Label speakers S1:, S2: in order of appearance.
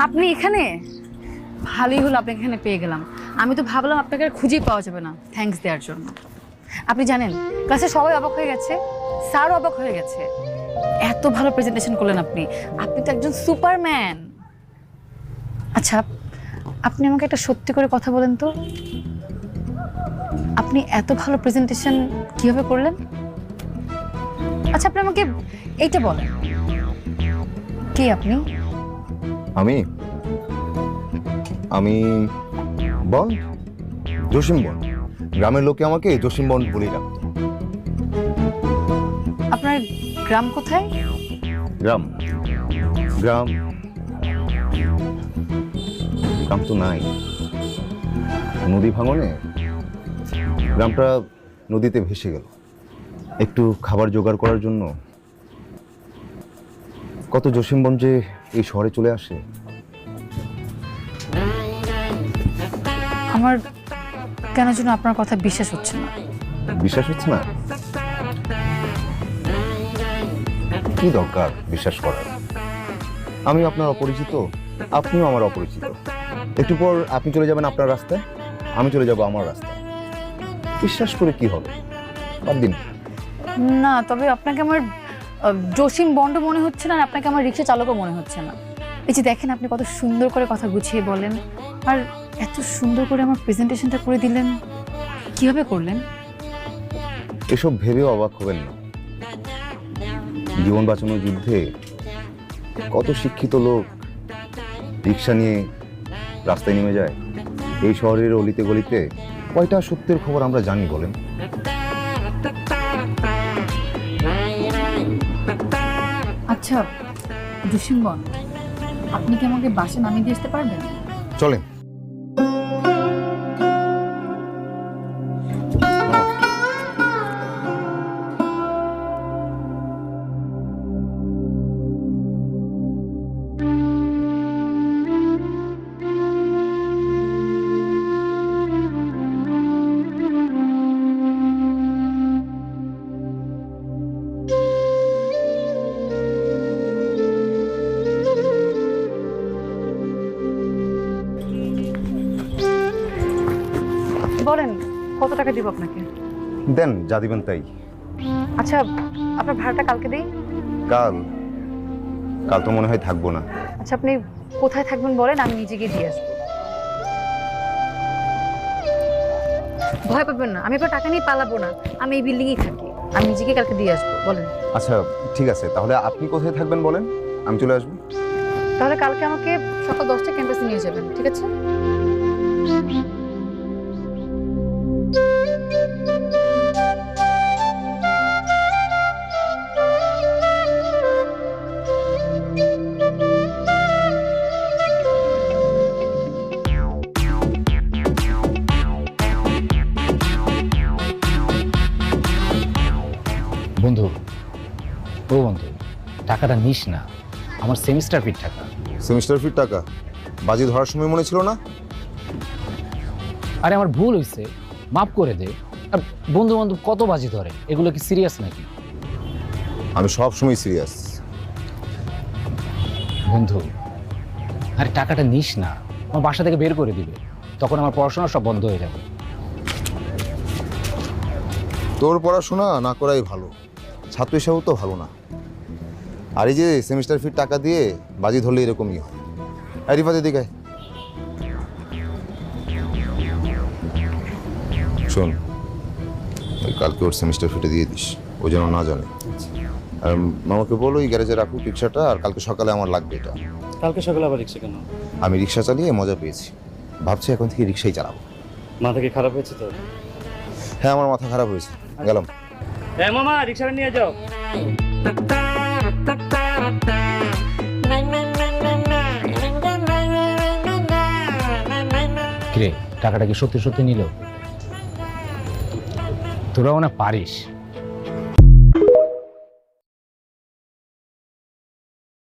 S1: আপনি এখানে? ভালোই হলো আপনাকে এখানে পেয়ে গেলাম। আমি তো ভাবলাম আপনাকে আর খুঁজেই পাওয়া যাবে না থ্যাঙ্কস দেওয়ার জন্য। আপনি জানেন ক্লাসে সবাই অবাক হয়ে গেছে, স্যারও অবাক হয়ে গেছে। এত ভালো প্রেজেন্টেশন করলেন আপনি। আপনি তো একজন সুপারম্যান। আচ্ছা, আপনি আমাকে একটা সত্যি করে কথা বলেন তো, আপনি এত ভালো প্রেজেন্টেশন কিভাবে করলেন? আচ্ছা, আপনি আমাকে এইটা বলেন, কে আপনি?
S2: আমি আমি বন, জসিম বন। গ্রামের লোকে আমাকে জসিম বন বলেই ডাকতো।
S1: আপনার গ্রাম কোথায়?
S2: গ্রাম গ্রাম গ্রাম তো নাই। নদী ভাঙনে গ্রামটা নদীতে ভেসে গেল। একটু খাবার জোগাড় করার জন্য কত জসিম বন যে এই শহরে চলে আসে।
S1: আমার কেন যেন আপনার কথা বিশ্বাস হচ্ছে না।
S2: বিশ্বাস হচ্ছে না? কি দরকার বিশ্বাস করার? আমি আপনার অপরিচিত, আপনিও আমার অপরিচিত। একটু পর আপনি চলে যাবেন আপনার রাস্তায়, আমি চলে যাব আমার রাস্তায়। বিশ্বাস করে কি হবে? বাদ দিন।
S1: না, তবে আপনাকে আমার জসিম বন্ড মনে হচ্ছে না, আর আপনাকে আমার রিক্সা চালকও মনে হচ্ছে না। এই যে দেখেন, আপনি কত সুন্দর করে কথা গুছিয়ে বলেন, আর এত সুন্দর করে আমার প্রেজেন্টেশনটা করে দিলেন। কিভাবে করলেন?
S2: এসব ভেবেও অবাক হবেন না। জীবন বাঁচানোর যুদ্ধে কত শিক্ষিত লোক রিক্সা নিয়ে রাস্তায় নেমে যায়। এই শহরের অলিতে গলিতে কয়টা সত্যের খবর আমরা জানি বলেন?
S1: আচ্ছা জসিম বন, আপনি কি আমাকে বাসে নামিয়ে দিয়ে আসতে পারবেন?
S2: চলেন।
S1: বলেন কত টাকা দিব আপনাকে?
S2: দেন, যা দিবেন তাই।
S1: আচ্ছা, আপনার ভাড়াটা কালকে দিই।
S2: কাল? কাল তো মনে হয় থাকবো না।
S1: আচ্ছা, আপনি কোথায় থাকবেন বলেন, আমি নিজে গিয়ে দিয়ে আসবো। ভয় পাবেন না, আমি আপনার টাকা নিয়ে পালাবো না। আমি এই বিল্ডিংয়েই থাকি, আমি নিজেকে কালকে দিয়ে আসবো। বলেন।
S2: আচ্ছা ঠিক আছে, তাহলে আপনি কোথায় থাকবেন বলেন, আমি চলে আসবো।
S1: তাহলে কালকে আমাকে সকাল 10টায় ক্যাম্পাসে নিয়ে যাবেন, ঠিক আছে?
S3: বন্ধু, ও বন্ধু, টাকাটা নিস না, আমার সেমিস্টার ফির টাকা।
S2: সেমিস্টার ফির টাকা? বাজি ধরার সময় মনে ছিল না?
S3: আরে আমার ভুল হয়েছে, মাফ করে দে। আর বন্ধু বান্ধব কত বাজি ধরে, এগুলো কি সিরিয়াস নাকি?
S2: আমি সব সময় সিরিয়াস।
S3: বন্ধু, আরে টাকাটা নিস না, আমার বাসা থেকে বের করে দিবে, তখন আমার পড়াশোনা সব বন্ধ হয়ে যাবে।
S2: তোর পড়াশোনা না করাই ভালো, ছাত্র হিসাবেও তো ভালো না। আর এই যে সেমিস্টার ফির টাকা দিয়ে বাজি ধরলে এরকমই হয়। আর রিফাতে দিকে শোন, ওই কালকে ওর সেমিস্টার ফিটা দিয়ে দিস, ও যেন না জানে। আর মামাকে বলো এই গ্যারেজে রাখুক রিক্সাটা, আর কালকে সকালে আমার লাগবে এটা।
S4: কালকে সকালে আবার রিক্সা কেন?
S2: আমি রিক্সা চালিয়ে মজা পেয়েছি, ভাবছি এখন থেকে রিক্সাই চালাবো।
S4: মাথা কি খারাপ হয়েছে তো?
S2: হ্যাঁ, আমার মাথা খারাপ হয়েছে, গেলাম।
S4: হ্যাঁ মামা, রিক্সাটা নিয়ে যাও।
S3: কিরে, টাকাটা কি সত্যি সত্যি নিল? তোরাও না পারিস।